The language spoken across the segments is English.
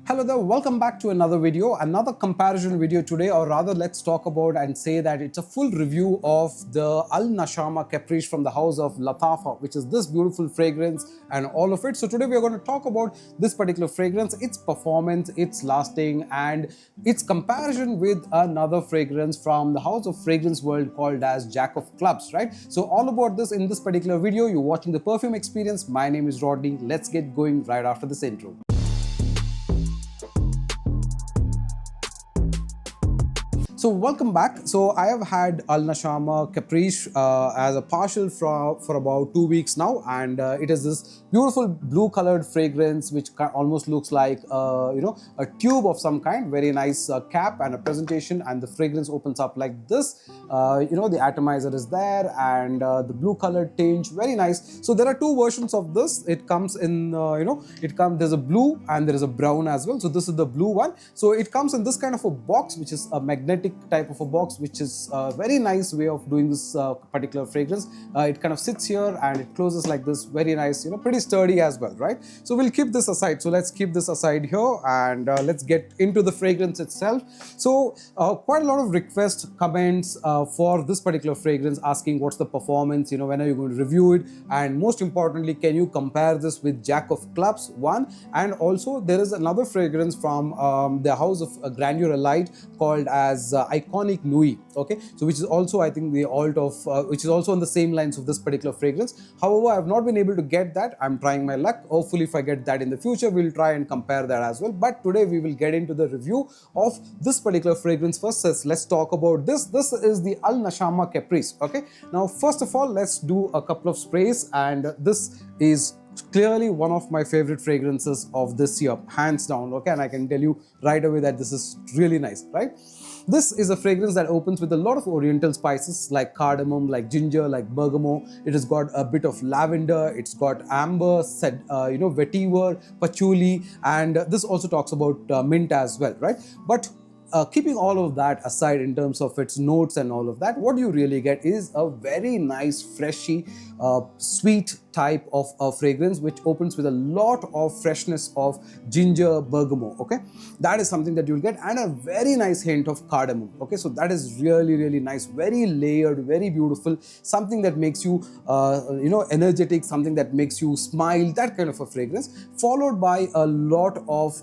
Hello there, welcome back to another video, another comparison video today, or rather let's talk about and say that it's a full review of the Al Nashama Caprice from the house of Lattafa, which is this beautiful fragrance and all of it. So today we are going to talk about this particular fragrance, its performance, its lasting and its comparison with another fragrance from the house of fragrance world called as Jack of Clubs, right? So all about this in this particular video. You're watching the Perfume Experience. My name is Rodney. Let's get going right after this intro. So welcome back. So I have had Al Nashama Caprice as a partial for about 2 weeks now, and it is this beautiful blue colored fragrance which almost looks like a tube of some kind. Very nice cap and a presentation, and the fragrance opens up like this. The atomizer is there, and the blue colored tinge, very nice. So there are two versions of this. It comes in there's a blue and there is a brown as well. So this is the blue one. So it comes in this kind of a box, which is a magnetic type of a box, which is a very nice way of doing this particular fragrance. It kind of sits here and it closes like this. Very nice, pretty sturdy as well, right? So we'll keep this aside. So let's keep this aside here, and let's get into the fragrance itself. So quite a lot of requests, comments for this particular fragrance, asking what's the performance, when are you going to review it, and most importantly, can you compare this with Jack of Clubs one? And also there is another fragrance from the house of Grandeur Light called as Iconic Nui, okay, so which is also, I think, the alt of which is also on the same lines of this particular fragrance. However, I have not been able to get that. I'm trying my luck. Hopefully if I get that in the future, we'll try and compare that as well. But today we will get into the review of this particular fragrance. First, let's talk about this. This is the Al Nashama Caprice. Okay, now first of all, let's do a couple of sprays, and this is clearly one of my favorite fragrances of this year, hands down. Okay, and I can tell you right away that this is really nice, right? This is a fragrance that opens with a lot of oriental spices like cardamom, like ginger, like bergamot. It has got a bit of lavender, it's got amber, vetiver, patchouli, and this also talks about mint as well, right? But keeping all of that aside in terms of its notes and all of that, what you really get is a very nice, freshy, sweet type of a fragrance which opens with a lot of freshness of ginger, bergamot. Okay, that is something that you'll get, and a very nice hint of cardamom. Okay, so that is really nice, very layered, very beautiful, something that makes you energetic, something that makes you smile, that kind of a fragrance, followed by a lot of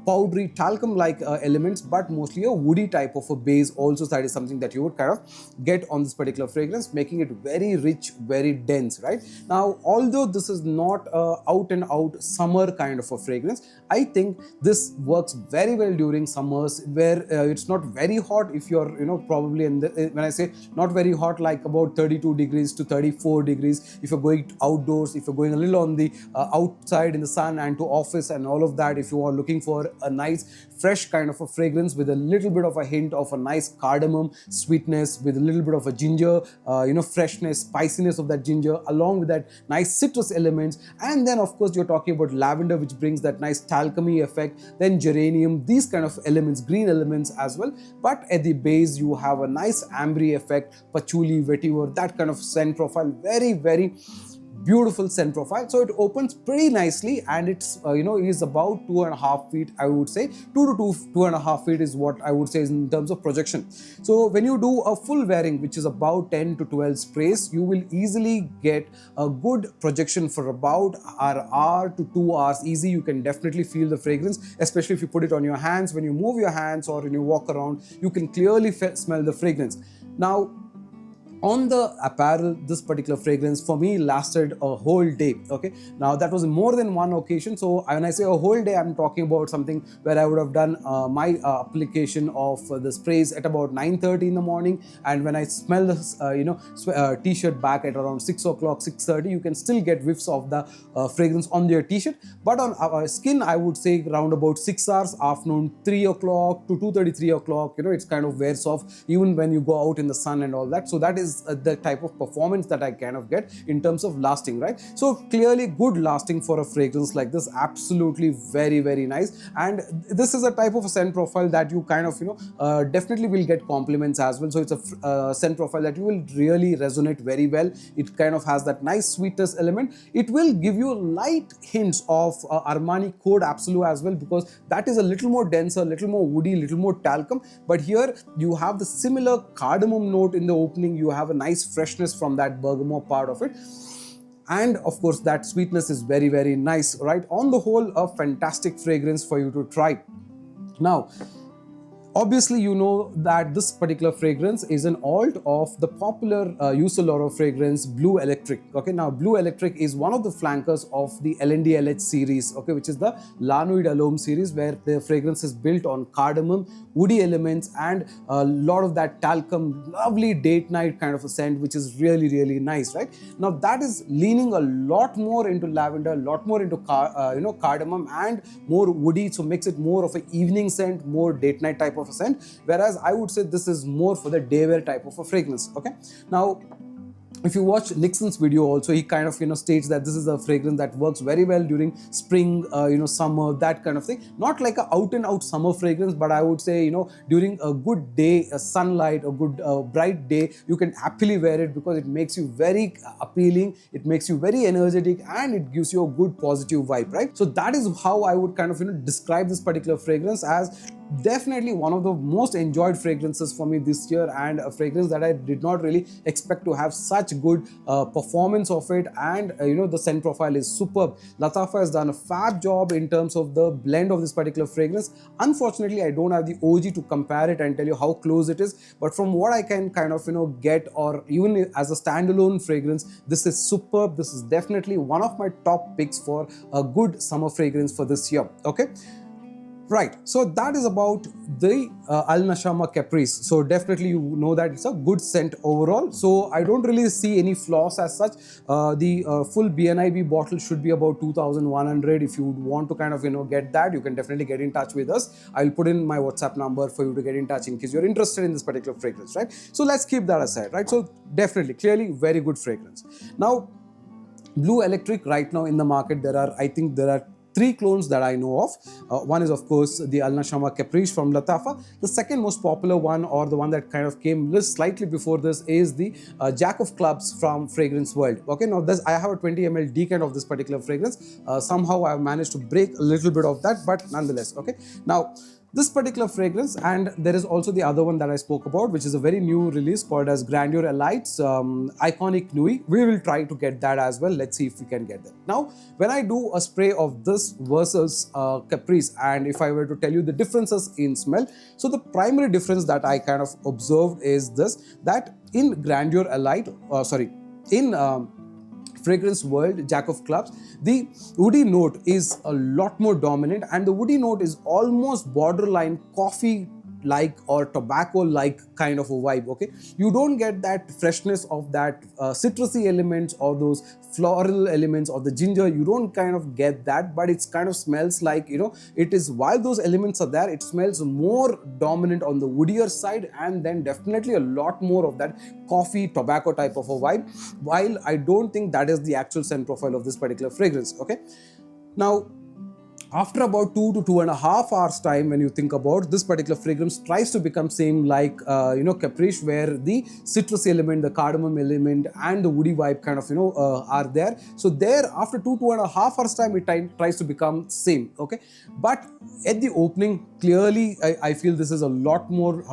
powdery talcum like elements, but mostly a woody type of a base also. That is something that you would kind of get on this particular fragrance, making it very rich, very dense, right? Now, although this is not out and out summer kind of a fragrance, I think this works very well during summers where it's not very hot. If you're probably when I say not very hot, like about 32 degrees to 34 degrees, if you're going outdoors, if you're going a little on the outside in the sun and to office and all of that, if you are looking for a nice fresh kind of a fragrance with a little bit of a hint of a nice cardamom sweetness, with a little bit of a ginger freshness, spiciness of that ginger, along with that nice citrus elements, and then of course you're talking about lavender, which brings that nice talcumy effect, then geranium, these kind of elements, green elements as well. But at the base you have a nice ambery effect, patchouli, vetiver, that kind of scent profile, very beautiful scent profile. So it opens pretty nicely, and it's is about 2.5 feet, I would say. 2.5 feet is what I would say is in terms of projection. So when you do a full wearing, which is about 10 to 12 sprays, you will easily get a good projection for about an hour to 2 hours easy. You can definitely feel the fragrance, especially if you put it on your hands. When you move your hands or when you walk around, you can clearly smell the fragrance. Now, on the apparel, this particular fragrance for me lasted a whole day. Okay, now that was more than one occasion. So when I say a whole day, I'm talking about something where I would have done my application of the sprays at about 9:30 in the morning, and when I smell this t-shirt back at around 6 o'clock, 6:30, you can still get whiffs of the fragrance on your t-shirt. But on our skin, I would say around about 6 hours, afternoon 3 o'clock to 2:30, 3 o'clock, it's kind of wears off even when you go out in the sun and all that. So that is is the type of performance that I kind of get in terms of lasting, right? So clearly good lasting for a fragrance like this, absolutely very, very nice. And this is a type of a scent profile that you kind of, definitely will get compliments as well. So it's a scent profile that you will really resonate very well. It kind of has that nice sweetness element. It will give you light hints of Armani Code Absolute as well, because that is a little more denser, a little more woody, little more talcum. But here you have the similar cardamom note in the opening. You have a nice freshness from that bergamot part of it. And of course, that sweetness is very, very nice, right? On the whole, a fantastic fragrance for you to try. Now, obviously, you know that this particular fragrance is an alt of the popular YSL fragrance Bleu Electrique. Okay, now Bleu Electrique is one of the flankers of the LNDLH series, okay, which is the La Nuit d'Alôme series, where the fragrance is built on cardamom, woody elements, and a lot of that talcum, lovely date night kind of a scent, which is really, really nice, right? Now that is leaning a lot more into lavender, a lot more into cardamom, and more woody, so makes it more of an evening scent, more date night type of a scent, whereas I would say this is more for the day wear type of a fragrance. Okay, now if you watch Nixon's video also, he kind of states that this is a fragrance that works very well during spring, summer, that kind of thing. Not like a out and out summer fragrance, but I would say during a good day, a sunlight, a good bright day, you can happily wear it, because it makes you very appealing, it makes you very energetic, and it gives you a good positive vibe, right? So that is how I would kind of describe this particular fragrance as definitely one of the most enjoyed fragrances for me this year, and a fragrance that I did not really expect to have such good performance of it. And the scent profile is superb. Lattafa has done a fab job in terms of the blend of this particular fragrance. Unfortunately, I don't have the OG to compare it and tell you how close it is, but from what I can kind of get, or even as a standalone fragrance, this is superb. This is definitely one of my top picks for a good summer fragrance for this year. Okay, right, so that is about the Al Nashama Caprice. So definitely you know that it's a good scent overall. So I don't really see any flaws as such. The full BNIB bottle should be about 2,100. If you want to kind of get that, you can definitely get in touch with us. I'll put in my WhatsApp number for you to get in touch in case you're interested in this particular fragrance, right? So let's keep that aside, right? So definitely, clearly, very good fragrance. Now, Bleu Electrique right now in the market, I think there are 3 clones that I know of. One is, of course, the Al Nashama Caprice from Lattafa. The second most popular one, or the one that kind of came just slightly before this, is the Jack of Clubs from Fragrance World. Okay, now I have a 20 ml decant of this particular fragrance. Somehow I've managed to break a little bit of that, but nonetheless, okay. Now, this particular fragrance, and there is also the other one that I spoke about, which is a very new release called as Grandeur Elite's Iconic Nuit. We will try to get that as well. Let's see if we can get that. Now, when I do a spray of this versus Caprice, and if I were to tell you the differences in smell, so the primary difference that I kind of observed is this, that in Grandeur Elite, in Fragrance World Jack of Clubs, the woody note is a lot more dominant, and the woody note is almost borderline coffee like or tobacco like kind of a vibe. Okay, you don't get that freshness of that citrusy elements or those floral elements or the ginger. You don't kind of get that, but it's kind of smells like it is, while those elements are there, it smells more dominant on the woodier side, and then definitely a lot more of that coffee tobacco type of a vibe, while I don't think that is the actual scent profile of this particular fragrance. Okay, now after about 2 to 2.5 hours time, when you think about this particular fragrance tries to become same like Caprice, where the citrus element, the cardamom element, and the woody vibe kind of are there. So there, after 2.5 hours time, it tries to become same. Okay, but at the opening, clearly I feel this is a lot more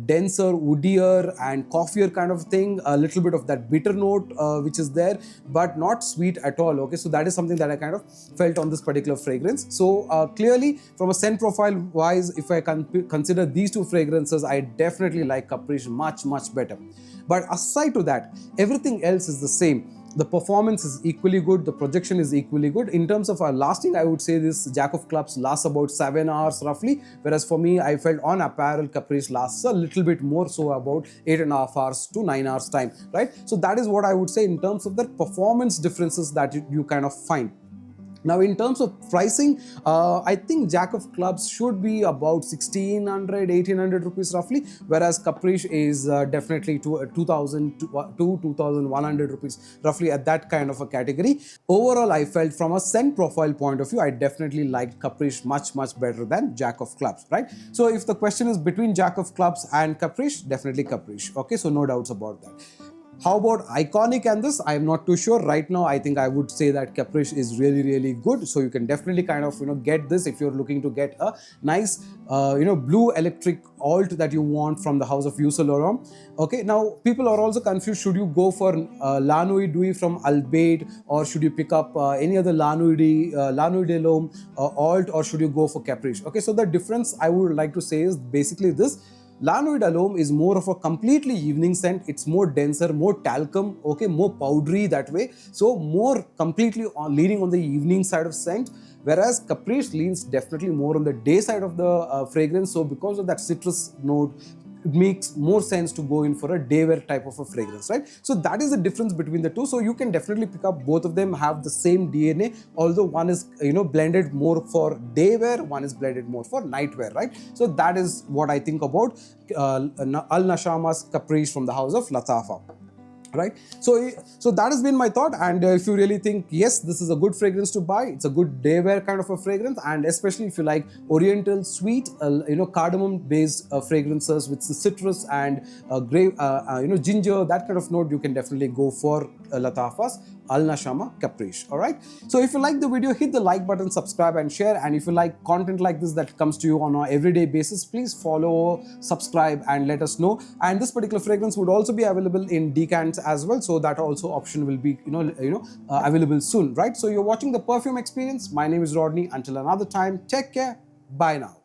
denser, woodier, and coffeeier kind of thing. A little bit of that bitter note which is there, but not sweet at all. Okay, so that is something that I kind of felt on this particular fragrance. So clearly, from a scent profile wise, if I consider these two fragrances, I definitely like Caprice much better. But aside to that, everything else is the same. The performance is equally good, the projection is equally good. In terms of lasting, I would say this Jack of Clubs lasts about 7 hours roughly, whereas for me, I felt on apparel Caprice lasts a little bit more, so about 8.5 hours to 9 hours time, right? So that is what I would say in terms of the performance differences that you kind of find. Now, in terms of pricing, I think Jack of Clubs should be about 1600, 1800 rupees roughly, whereas Caprice is definitely 2000 to 2100 rupees, roughly at that kind of a category. Overall, I felt from a scent profile point of view, I definitely liked Caprice much, much better than Jack of Clubs, right? So if the question is between Jack of Clubs and Caprice, definitely Caprice. Okay, so no doubts about that. How about iconic and this? I'm not too sure right now. I think I would say that Caprice is really, really good. So you can definitely kind of get this if you're looking to get a nice blue electric alt that you want from the house of YSL Bleu. Okay, now people are also confused. Should you go for La Nuit Douce from Albait, or should you pick up any other La Nuit de L'Homme alt, or should you go for Caprice? Okay, so the difference I would like to say is basically this. La Nuit de L'Homme is more of a completely evening scent. It's more denser, more talcum, okay, more powdery that way. So more completely leaning on the evening side of scent. Whereas Caprice leans definitely more on the day side of the fragrance. So because of that citrus note, it makes more sense to go in for a day wear type of a fragrance, right? So that is the difference between the two. So you can definitely pick up both of them, have the same DNA, although one is blended more for day wear, one is blended more for night wear, right? So that is what I think about Al Nashama's Caprice from the house of Lattafa. Right, so that has been my thought. And if you really think yes, this is a good fragrance to buy, it's a good day wear kind of a fragrance, and especially if you like oriental sweet cardamom based fragrances with the citrus and ginger, that kind of note, you can definitely go for Lattafa's Al Nashama Caprice. All right, so if you like the video, hit the like button, subscribe and share. And if you like content like this that comes to you on an everyday basis, please follow, subscribe and let us know. And this particular fragrance would also be available in decants as well, so that also option will be available soon, right? So you're watching the Perfume Experience. My name is Rodney. Until another time, take care. Bye now.